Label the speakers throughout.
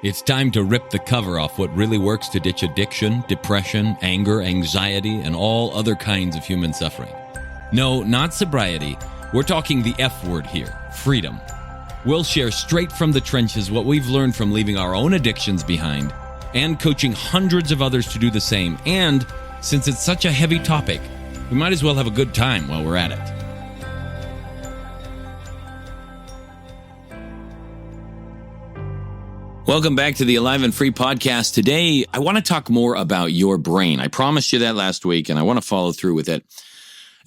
Speaker 1: It's time to rip the cover off what really works to ditch addiction, depression, anger, anxiety, and all other kinds of human suffering. No, not sobriety. We're talking the F word here, freedom. We'll share straight from the trenches what we've learned from leaving our own addictions behind and coaching hundreds of others to do the same. And since it's such a heavy topic, we might as well have a good time while we're at it. Welcome back to the Alive and Free podcast. Today, I want to talk more about your brain. I promised you that last week, and I want to follow through with it.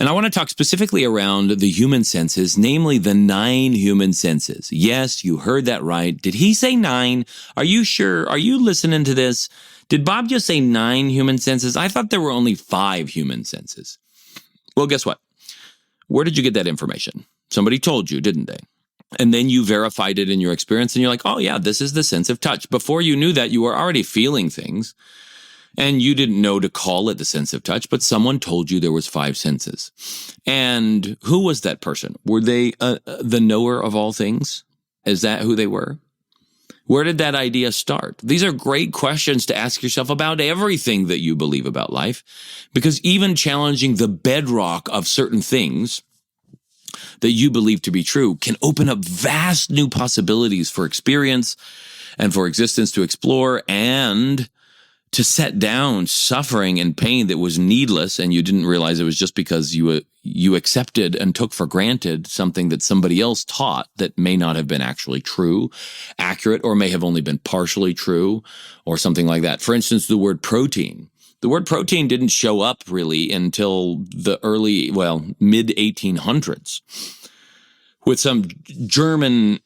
Speaker 1: And I want to talk specifically around the human senses, namely the 9 human senses. Yes, you heard that right. Did he say 9? Are you sure? Are you listening to this? Did Bob just say 9 human senses? I thought there were only 5 human senses. Well, guess what? Where did you get that information? Somebody told you, didn't they? And then you verified it in your experience and you're like, oh yeah, this is the sense of touch. Before you knew that, you were already feeling things and you didn't know to call it the sense of touch, but someone told you there was 5 senses. And who was that person? Were they the knower of all things? Is that who they were? Where did that idea start? These are great questions to ask yourself about everything that you believe about life, because even challenging the bedrock of certain things that you believe to be true can open up vast new possibilities for experience and for existence to explore and to set down suffering and pain that was needless and you didn't realize it was just because you accepted and took for granted something that somebody else taught that may not have been actually true, accurate, or may have only been partially true or something like that. For instance, the word protein. The word protein didn't show up really until the mid-1800s, with some German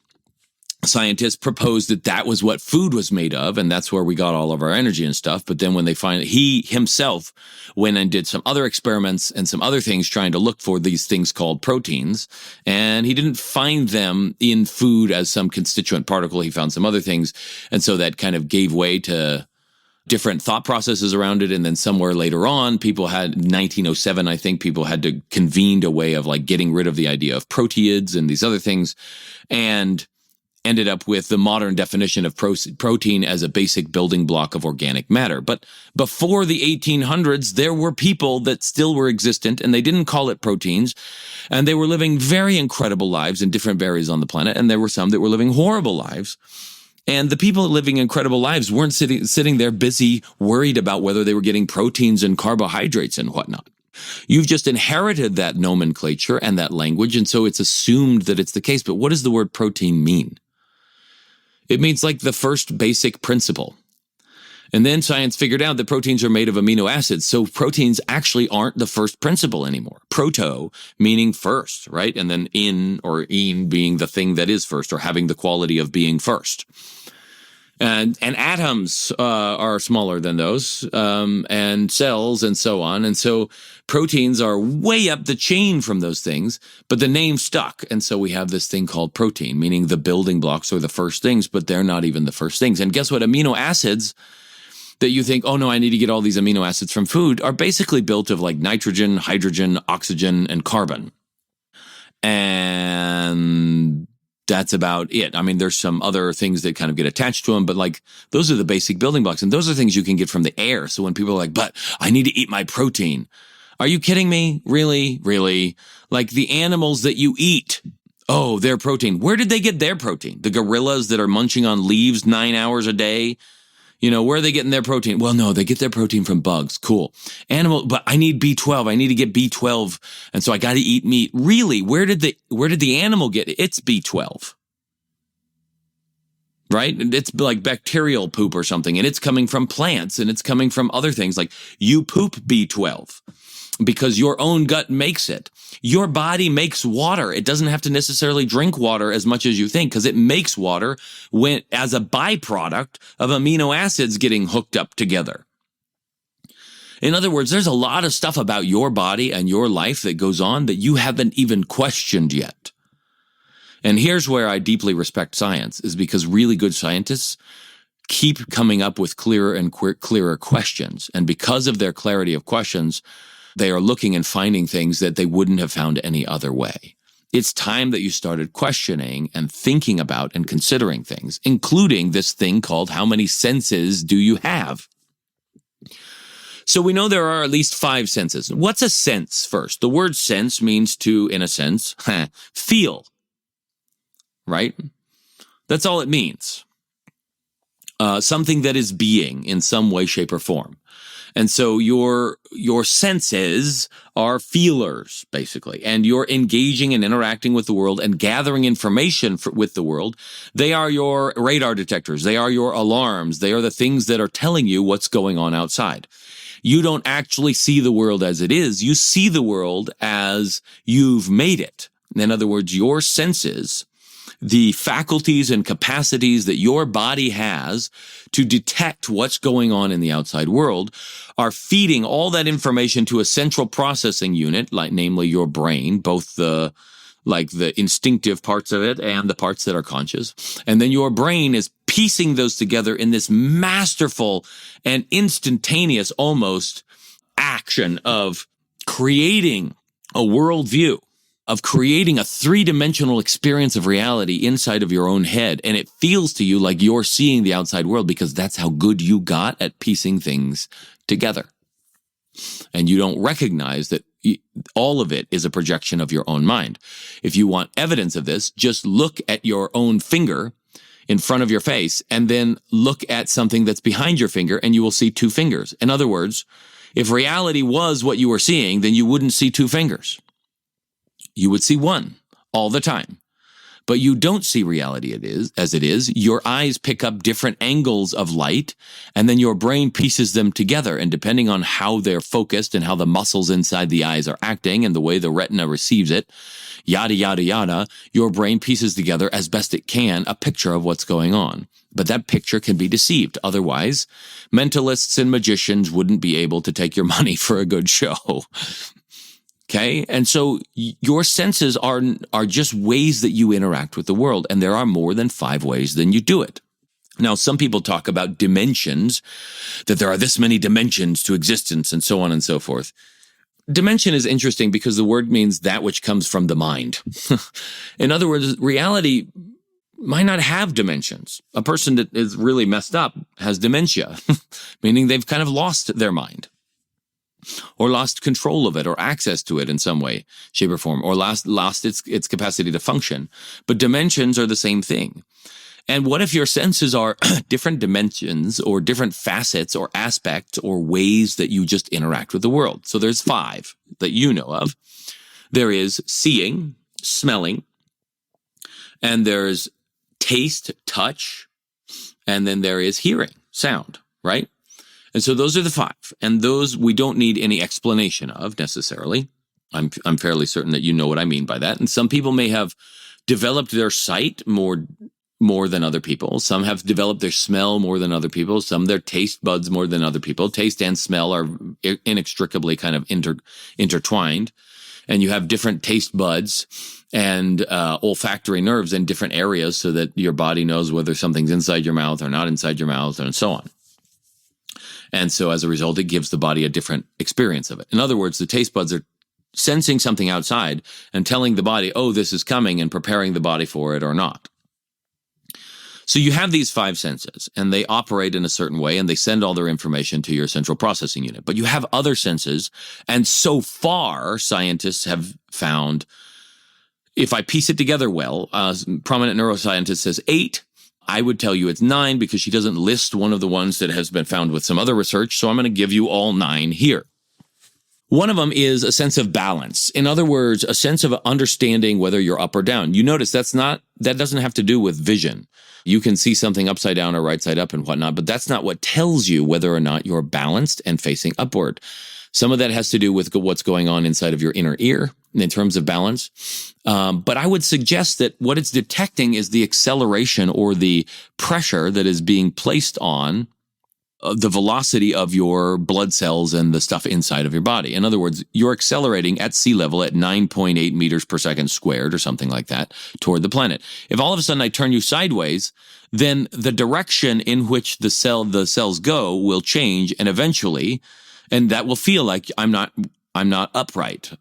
Speaker 1: scientists proposed that that was what food was made of, and that's where we got all of our energy and stuff. But then when he himself went and did some other experiments and some other things trying to look for these things called proteins, and he didn't find them in food as some constituent particle. He found some other things, and so that kind of gave way to different thought processes around it. And then somewhere later on, 1907, I think, people had to convened a way of like getting rid of the idea of proteids and these other things and ended up with the modern definition of protein as a basic building block of organic matter. But before the 1800s, there were people that still were existent and they didn't call it proteins. And they were living very incredible lives in different areas on the planet. And there were some that were living horrible lives. And the people living incredible lives weren't sitting there busy, worried about whether they were getting proteins and carbohydrates and whatnot. You've just inherited that nomenclature and that language, and so it's assumed that it's the case. But what does the word protein mean? It means like the first basic principle. And then science figured out that proteins are made of amino acids, so proteins actually aren't the first principle anymore. Proto meaning first, right? And then in or een being the thing that is first or having the quality of being first. And atoms are smaller than those, and cells and so on. And so proteins are way up the chain from those things, but the name stuck. And so we have this thing called protein, meaning the building blocks are the first things, but they're not even the first things. And guess what? Amino acids that you think, oh no, I need to get all these amino acids from food are basically built of like nitrogen, hydrogen, oxygen, and carbon. And that's about it. I mean, there's some other things that kind of get attached to them, but like those are the basic building blocks. And those are things you can get from the air. So when people are like, but I need to eat my protein. Are you kidding me? Really? Really? Like the animals that you eat. Oh, their protein. Where did they get their protein? The gorillas that are munching on leaves 9 hours a day? You know, where are they getting their protein? Well, no, they get their protein from bugs. Cool. But I need B12. I need to get B12. And so I got to eat meat. Really? Where did the animal get its B12? Right? It's like bacterial poop or something. And it's coming from plants and it's coming from other things. Like you poop B12 because your own gut makes it. Your body makes water. It doesn't have to necessarily drink water as much as you think because it makes water as a byproduct of amino acids getting hooked up together. In other words, there's a lot of stuff about your body and your life that goes on that you haven't even questioned yet. And here's where I deeply respect science, is because really good scientists keep coming up with clearer and clearer questions. And because of their clarity of questions, they are looking and finding things that they wouldn't have found any other way. It's time that you started questioning and thinking about and considering things, including this thing called how many senses do you have? So we know there are at least 5 senses. What's a sense first? The word sense means to, in a sense, feel, right? That's all it means. Something that is being in some way, shape, or form. And so your senses are feelers, basically, and you're engaging and interacting with the world and gathering information with the world. They are your radar detectors. They are your alarms. They are the things that are telling you what's going on outside. You don't actually see the world as it is. You see the world as you've made it. In other words, your senses, the faculties and capacities that your body has to detect what's going on in the outside world, are feeding all that information to a central processing unit, like namely your brain, both the instinctive parts of it and the parts that are conscious. And then your brain is piecing those together in this masterful and instantaneous almost action of creating a worldview, of creating a 3-dimensional experience of reality inside of your own head. And it feels to you like you're seeing the outside world because that's how good you got at piecing things together. And you don't recognize that all of it is a projection of your own mind. If you want evidence of this, just look at your own finger in front of your face and then look at something that's behind your finger and you will see 2 fingers. In other words, if reality was what you were seeing, then you wouldn't see 2 fingers. You would see 1 all the time. But you don't see reality as it is. Your eyes pick up different angles of light, and then your brain pieces them together. And depending on how they're focused and how the muscles inside the eyes are acting and the way the retina receives it, yada, yada, yada, your brain pieces together as best it can a picture of what's going on. But that picture can be deceived. Otherwise, mentalists and magicians wouldn't be able to take your money for a good show. Okay. And so your senses are just ways that you interact with the world. And there are more than 5 ways than you do it. Now, some people talk about dimensions, that there are this many dimensions to existence and so on and so forth. Dimension is interesting because the word means that which comes from the mind. In other words, reality might not have dimensions. A person that is really messed up has dementia, meaning they've kind of lost their mind, or lost control of it, or access to it in some way, shape, or form, or lost its capacity to function. But dimensions are the same thing. And what if your senses are different dimensions, or different facets, or aspects, or ways that you just interact with the world? So there's 5 that you know of. There is seeing, smelling, and there's taste, touch, and then there is hearing, sound, right? And so those are the 5, and those we don't need any explanation of necessarily. I'm fairly certain that you know what I mean by that. And some people may have developed their sight more than other people. Some have developed their smell more than other people. Some their taste buds more than other people. Taste and smell are inextricably kind of intertwined, and you have different taste buds and olfactory nerves in different areas so that your body knows whether something's inside your mouth or not inside your mouth, and so on. And so as a result, it gives the body a different experience of it. In other words, the taste buds are sensing something outside and telling the body, oh, this is coming, and preparing the body for it or not. So you have these 5 senses, and they operate in a certain way, and they send all their information to your central processing unit. But you have other senses, and so far, scientists have found, if I piece it together well, a prominent neuroscientist says 8. I would tell you it's 9 because she doesn't list one of the ones that has been found with some other research, so I'm going to give you all 9 here. One of them is a sense of balance. In other words, a sense of understanding whether you're up or down. You notice that doesn't have to do with vision. You can see something upside down or right side up and whatnot, but that's not what tells you whether or not you're balanced and facing upward. Some of that has to do with what's going on inside of your inner ear in terms of balance. But I would suggest that what it's detecting is the acceleration or the pressure that is being placed on the velocity of your blood cells and the stuff inside of your body. In other words, you're accelerating at sea level at 9.8 meters per second squared or something like that toward the planet. If all of a sudden I turn you sideways, then the direction in which the cells go will change, and eventually, and that will feel like I'm not upright.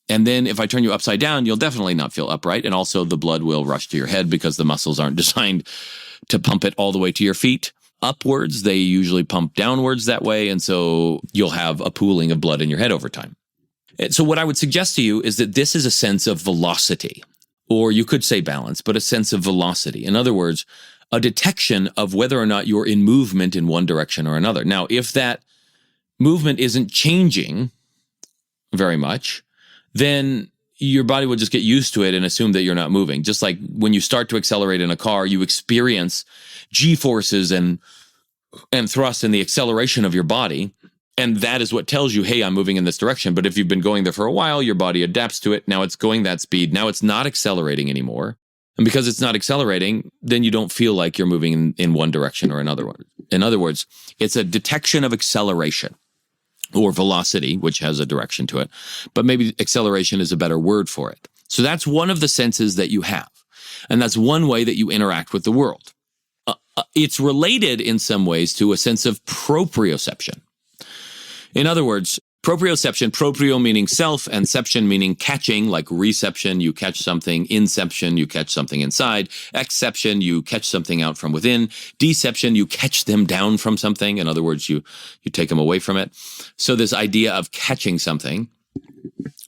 Speaker 1: And then if I turn you upside down, you'll definitely not feel upright. And also the blood will rush to your head because the muscles aren't designed to pump it all the way to your feet upwards. They usually pump downwards that way. And so you'll have a pooling of blood in your head over time. And so what I would suggest to you is that this is a sense of velocity, or you could say balance, but a sense of velocity. In other words, a detection of whether or not you're in movement in one direction or another. Now, if that movement isn't changing very much, then your body will just get used to it and assume that you're not moving. Just like when you start to accelerate in a car, you experience G-forces and thrust in the acceleration of your body. And that is what tells you, hey, I'm moving in this direction. But if you've been going there for a while, your body adapts to it. Now it's going that speed. Now it's not accelerating anymore. And because it's not accelerating, then you don't feel like you're moving in one direction or another one. In other words, it's a detection of acceleration or velocity, which has a direction to it. But maybe acceleration is a better word for it. So that's one of the senses that you have. And that's one way that you interact with the world. It's related in some ways to a sense of proprioception. In other words, proprioception, proprio meaning self, and ception meaning catching, like reception, you catch something, inception, you catch something inside, exception, you catch something out from within, deception, you catch them down from something. In other words, you take them away from it. So this idea of catching something,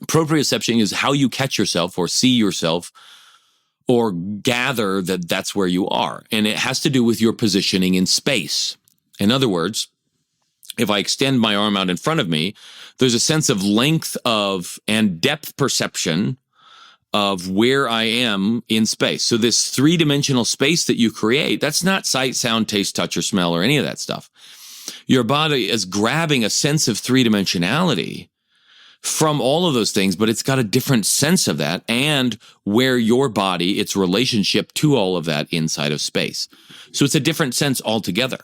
Speaker 1: proprioception is how you catch yourself or see yourself or gather that that's where you are. And it has to do with your positioning in space. In other words, if I extend my arm out in front of me, there's a sense of length of and depth perception of where I am in space. So this three-dimensional space that you create, that's not sight, sound, taste, touch, or smell, or any of that stuff. Your body is grabbing a sense of three-dimensionality from all of those things, but it's got a different sense of that and where your body, its relationship to all of that inside of space. So it's a different sense altogether.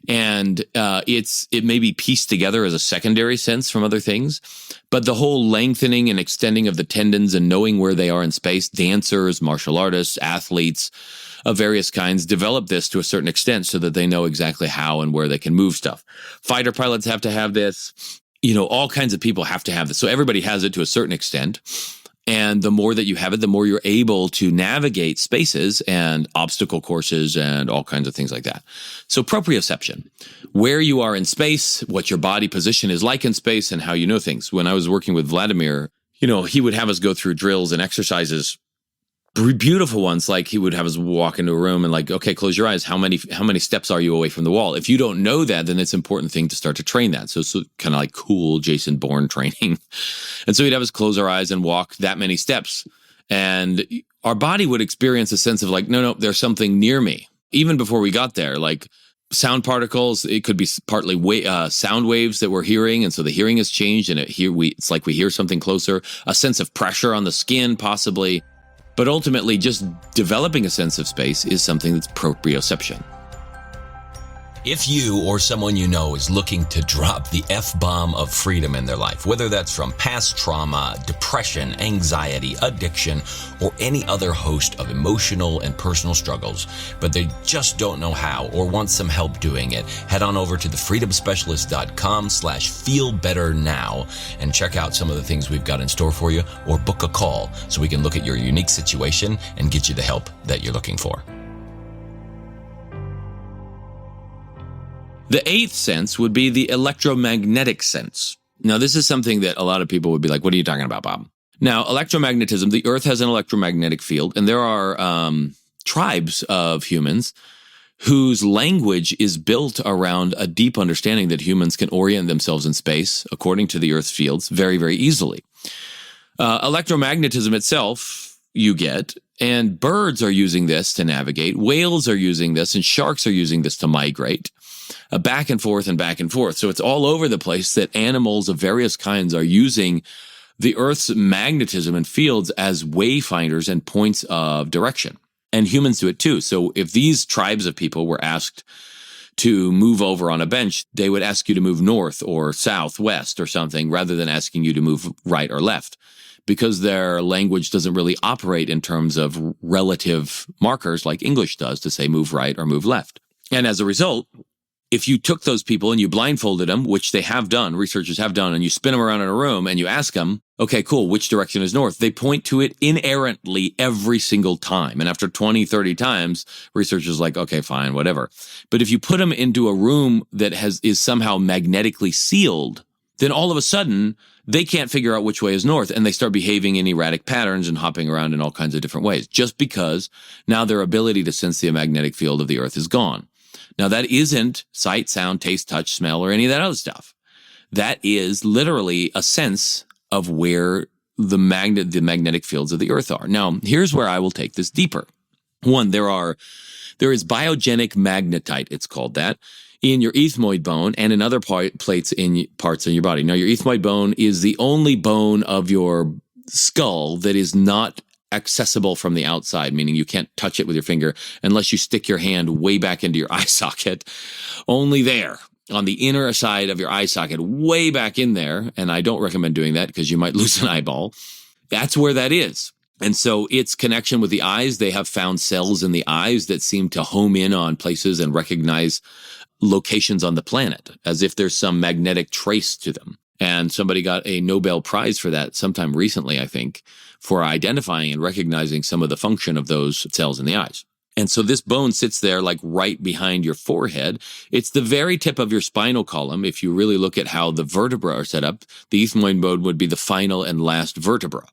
Speaker 1: And it may be pieced together as a secondary sense from other things, but the whole lengthening and extending of the tendons and knowing where they are in space, dancers, martial artists, athletes of various kinds develop this to a certain extent so that they know exactly how and where they can move stuff. Fighter pilots have to have this, all kinds of people have to have this. So everybody has it to a certain extent. And the more that you have it, the more you're able to navigate spaces and obstacle courses and all kinds of things like that. So proprioception, where you are in space, what your body position is like in space, and how you know things. When I was working with Vladimir, he would have us go through drills and exercises, beautiful ones. Like he would have us walk into a room and like, okay, close your eyes. How many steps are you away from the wall? If you don't know that, then it's an important thing to start to train that. So kind of like cool Jason Bourne training. And so he'd have us close our eyes and walk that many steps. And our body would experience a sense of like, no, there's something near me. Even before we got there, like sound particles, it could be partly sound waves that we're hearing. And so the hearing has changed and it's like we hear something closer, a sense of pressure on the skin, possibly. But ultimately, just developing a sense of space is something that's proprioception. If you or someone you know is looking to drop the F-bomb of freedom in their life, whether that's from past trauma, depression, anxiety, addiction, or any other host of emotional and personal struggles, but they just don't know how or want some help doing it, head on over to thefreedomspecialist.com/feelbetternow and check out some of the things we've got in store for you, or book a call so we can look at your unique situation and get you the help that you're looking for. The eighth sense would be the electromagnetic sense. Now, this is something that a lot of people would be like, what are you talking about, Bob? Now, electromagnetism, the Earth has an electromagnetic field, and there are tribes of humans whose language is built around a deep understanding that humans can orient themselves in space according to the Earth's fields very, very easily. Electromagnetism itself, you get, and birds are using this to navigate, whales are using this, and sharks are using this to migrate. Back and forth and back and forth. So it's all over the place that animals of various kinds are using the Earth's magnetism and fields as wayfinders and points of direction. And humans do it too. So if these tribes of people were asked to move over on a bench, they would ask you to move north or south, west or something, rather than asking you to move right or left, because their language doesn't really operate in terms of relative markers like English does to say move right or move left. And as a result, if you took those people and you blindfolded them, which they have done, researchers have done, and you spin them around in a room and you ask them, okay, cool, which direction is north? They point to it inerrantly every single time. And after 20, 30 times, researchers are like, okay, fine, whatever. But if you put them into a room that is somehow magnetically sealed, then all of a sudden they can't figure out which way is north, and they start behaving in erratic patterns and hopping around in all kinds of different ways, just because now their ability to sense the magnetic field of the earth is gone. Now, that isn't sight, sound, taste, touch, smell, or any of that other stuff. That is literally a sense of where the magnetic fields of the earth are. Now, here's where I will take this deeper. One, there is biogenic magnetite, it's called that, in your ethmoid bone and in other parts in your body. Now, your ethmoid bone is the only bone of your skull that is not accessible from the outside, meaning you can't touch it with your finger unless you stick your hand way back into your eye socket. Only there, on the inner side of your eye socket, way back in there, and I don't recommend doing that because you might lose an eyeball. That's where that is. And so its connection with the eyes, they have found cells in the eyes that seem to home in on places and recognize locations on the planet, as if there's some magnetic trace to them. And somebody got a Nobel Prize for that sometime recently, I think, for identifying and recognizing some of the function of those cells in the eyes. And so this bone sits there like right behind your forehead. It's the very tip of your spinal column. If you really look at how the vertebrae are set up, the ethmoid bone would be the final and last vertebra.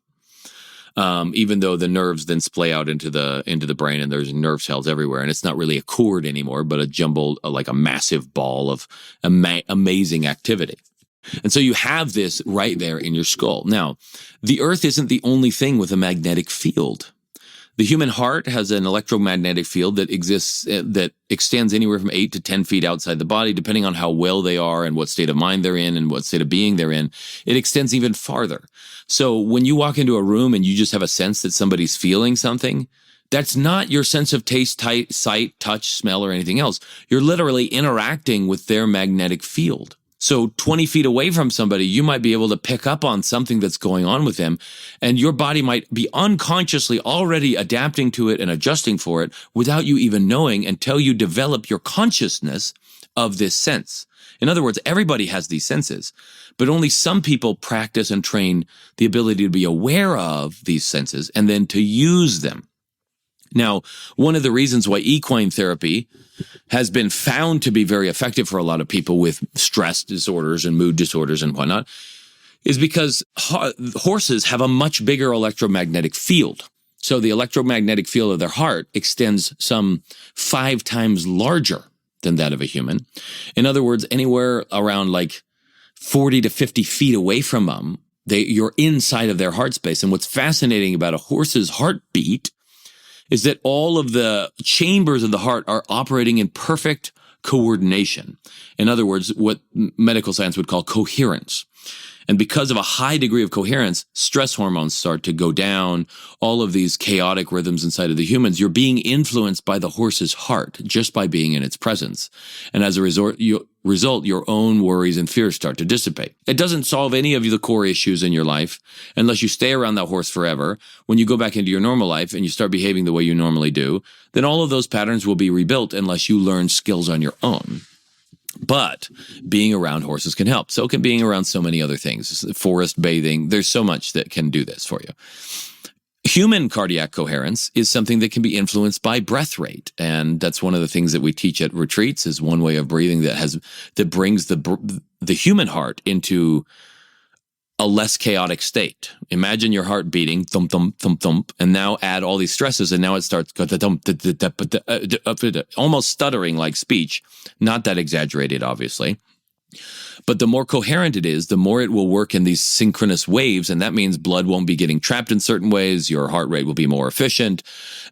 Speaker 1: Even though the nerves then splay out into the brain and there's nerve cells everywhere. And it's not really a cord anymore, but a jumbled, like a massive ball of amazing activity. And so you have this right there in your skull. Now, the earth isn't the only thing with a magnetic field. The human heart has an electromagnetic field that exists, that extends anywhere from 8 to 10 feet outside the body, depending on how well they are and what state of mind they're in and what state of being they're in. It extends even farther. So when you walk into a room and you just have a sense that somebody's feeling something, that's not your sense of taste, sight, touch, smell, or anything else. You're literally interacting with their magnetic field. So 20 feet away from somebody, you might be able to pick up on something that's going on with them, and your body might be unconsciously already adapting to it and adjusting for it without you even knowing until you develop your consciousness of this sense. In other words, everybody has these senses, but only some people practice and train the ability to be aware of these senses and then to use them. Now, one of the reasons why equine therapy has been found to be very effective for a lot of people with stress disorders and mood disorders and whatnot is because horses have a much bigger electromagnetic field. So the electromagnetic field of their heart extends some 5 times larger than that of a human. In other words, anywhere around like 40 to 50 feet away from them, you're inside of their heart space. And what's fascinating about a horse's heartbeat is that all of the chambers of the heart are operating in perfect coordination. In other words, what medical science would call coherence. And because of a high degree of coherence, stress hormones start to go down, all of these chaotic rhythms inside of the humans. You're being influenced by the horse's heart just by being in its presence. And as a result, your own worries and fears start to dissipate. It doesn't solve any of the core issues in your life unless you stay around that horse forever. When you go back into your normal life and you start behaving the way you normally do, then all of those patterns will be rebuilt unless you learn skills on your own. But being around horses can help. So can being around so many other things. Forest bathing. There's so much that can do this for you. Human cardiac coherence is something that can be influenced by breath rate. And that's one of the things that we teach at retreats is one way of breathing that brings the human heart into a less chaotic state. Imagine your heart beating, thump, thump, thump, thump, and now add all these stresses, and now it starts almost stuttering like speech. Not that exaggerated, obviously. But the more coherent it is, the more it will work in these synchronous waves, and that means blood won't be getting trapped in certain ways, your heart rate will be more efficient,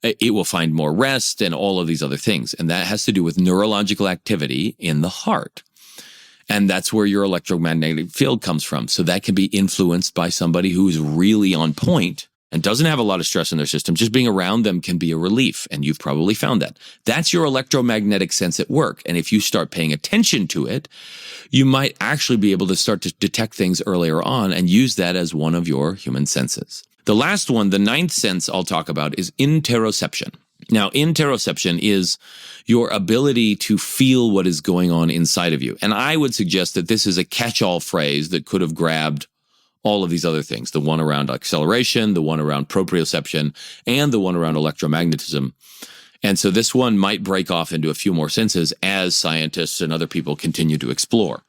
Speaker 1: it will find more rest, and all of these other things. And that has to do with neurological activity in the heart. And that's where your electromagnetic field comes from. So that can be influenced by somebody who's really on point and doesn't have a lot of stress in their system. Just being around them can be a relief. And you've probably found that. That's your electromagnetic sense at work. And if you start paying attention to it, you might actually be able to start to detect things earlier on and use that as one of your human senses. The last one, the 9th sense I'll talk about is interoception. Now, interoception is your ability to feel what is going on inside of you. And I would suggest that this is a catch-all phrase that could have grabbed all of these other things, the one around acceleration, the one around proprioception, and the one around electromagnetism. And so this one might break off into a few more senses as scientists and other people continue to explore.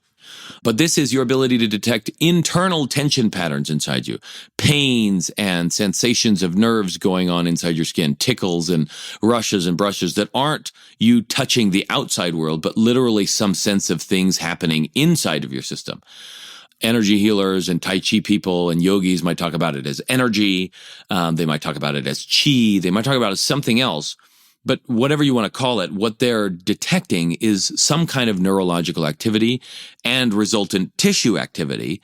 Speaker 1: But this is your ability to detect internal tension patterns inside you, pains and sensations of nerves going on inside your skin, tickles and rushes and brushes that aren't you touching the outside world, but literally some sense of things happening inside of your system. Energy healers and Tai Chi people and yogis might talk about it as energy. They might talk about it as chi. They might talk about it as something else. But whatever you want to call it, what they're detecting is some kind of neurological activity and resultant tissue activity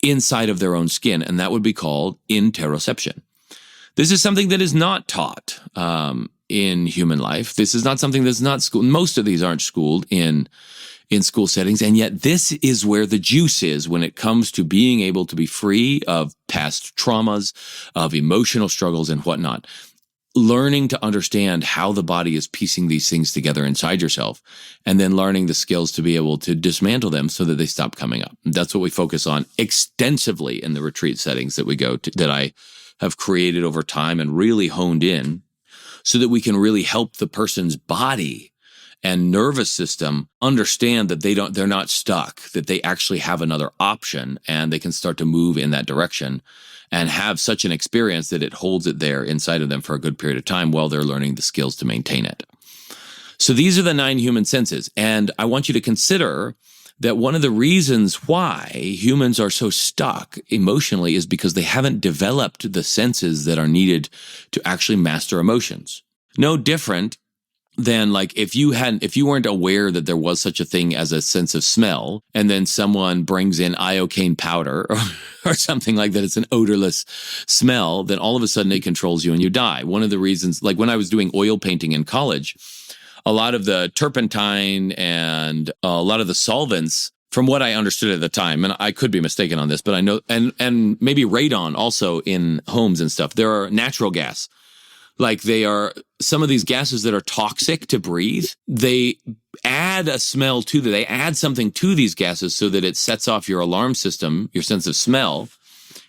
Speaker 1: inside of their own skin, and that would be called interoception. This is something that is not taught in human life. This is not something that's not schooled. Most of these aren't schooled in school settings, and yet this is where the juice is when it comes to being able to be free of past traumas, of emotional struggles and whatnot. Learning to understand how the body is piecing these things together inside yourself, and then learning the skills to be able to dismantle them so that they stop coming up. That's what we focus on extensively in the retreat settings that we go to, that I have created over time and really honed in so that we can really help the person's body and nervous system understand that they're not stuck, that they actually have another option and they can start to move in that direction and have such an experience that it holds it there inside of them for a good period of time while they're learning the skills to maintain it. So these are the 9 human senses. And I want you to consider that one of the reasons why humans are so stuck emotionally is because they haven't developed the senses that are needed to actually master emotions. No different than like if you weren't aware that there was such a thing as a sense of smell, and then someone brings in iocane powder or something like that, it's an odorless smell, then all of a sudden it controls you and you die. One of the reasons, like when I was doing oil painting in college, a lot of the turpentine and a lot of the solvents, from what I understood at the time, and I could be mistaken on this, but I know, and maybe radon also in homes and stuff, there are natural gas. Like they are some of these gases that are toxic to breathe. They add a smell to them. They add something to these gases so that it sets off your alarm system, your sense of smell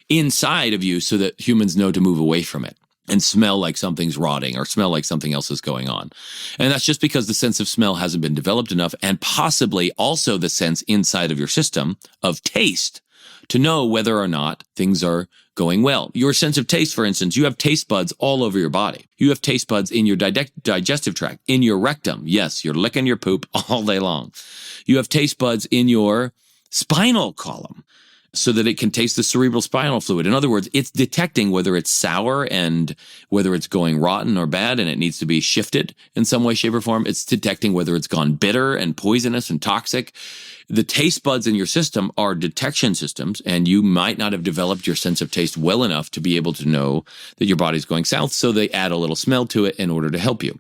Speaker 1: inside of you so that humans know to move away from it and smell like something's rotting or smell like something else is going on. And that's just because the sense of smell hasn't been developed enough, and possibly also the sense inside of your system of taste to know whether or not things are going well. Your sense of taste, for instance, you have taste buds all over your body. You have taste buds in your digestive tract, in your rectum. Yes, you're licking your poop all day long. You have taste buds in your spinal column so that it can taste the cerebral spinal fluid. In other words, it's detecting whether it's sour and whether it's going rotten or bad and it needs to be shifted in some way, shape, or form. It's detecting whether it's gone bitter and poisonous and toxic. The taste buds in your system are detection systems, and you might not have developed your sense of taste well enough to be able to know that your body's going south, so they add a little smell to it in order to help you.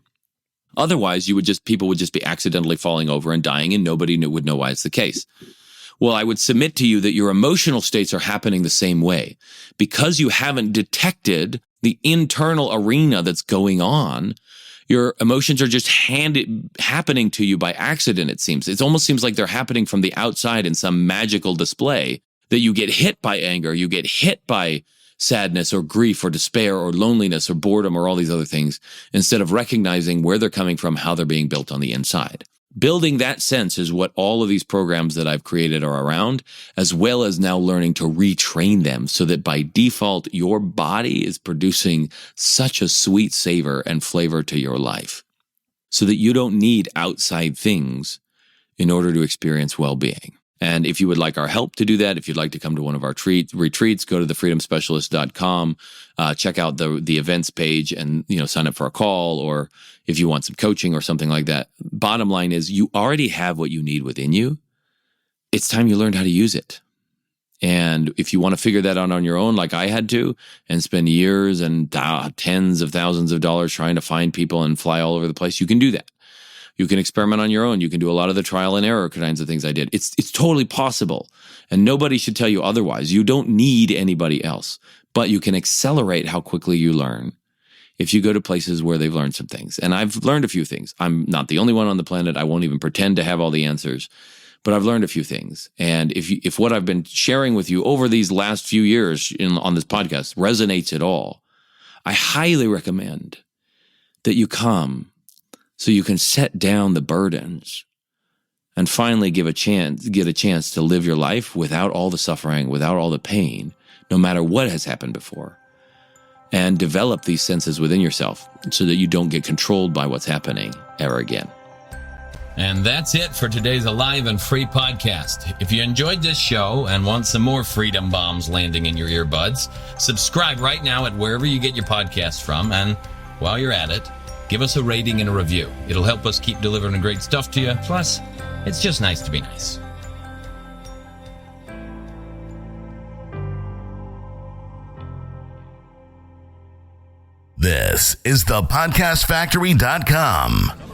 Speaker 1: Otherwise, people would just be accidentally falling over and dying, and nobody would know why it's the case. Well, I would submit to you that your emotional states are happening the same way. Because you haven't detected the internal arena that's going on, your emotions are just happening to you by accident, it seems. It almost seems like they're happening from the outside in some magical display, that you get hit by anger, you get hit by sadness or grief or despair or loneliness or boredom or all these other things, instead of recognizing where they're coming from, how they're being built on the inside. Building that sense is what all of these programs that I've created are around, as well as now learning to retrain them so that by default, your body is producing such a sweet savor and flavor to your life so that you don't need outside things in order to experience well-being. And if you would like our help to do that, if you'd like to come to one of our retreats, go to thefreedomspecialist.com, check out the events page and, sign up for a call, or if you want some coaching or something like that. Bottom line is you already have what you need within you. It's time you learned how to use it. And if you want to figure that out on your own, like I had to, and spend years and tens of thousands of dollars trying to find people and fly all over the place, you can do that. You can experiment on your own. You can do a lot of the trial and error kinds of things I did. It's totally possible. And nobody should tell you otherwise. You don't need anybody else, but you can accelerate how quickly you learn if you go to places where they've learned some things. And I've learned a few things. I'm not the only one on the planet. I won't even pretend to have all the answers, but I've learned a few things. And if what I've been sharing with you over these last few years on this podcast resonates at all, I highly recommend that you come so you can set down the burdens and finally get a chance to live your life without all the suffering, without all the pain, no matter what has happened before, and develop these senses within yourself so that you don't get controlled by what's happening ever again.
Speaker 2: And that's it for today's Alive and Free podcast. If you enjoyed this show and want some more freedom bombs landing in your earbuds, subscribe right now at wherever you get your podcasts from. And while you're at it, give us a rating and a review. It'll help us keep delivering great stuff to you. Plus, it's just nice to be nice.
Speaker 3: This is thepodcastfactory.com.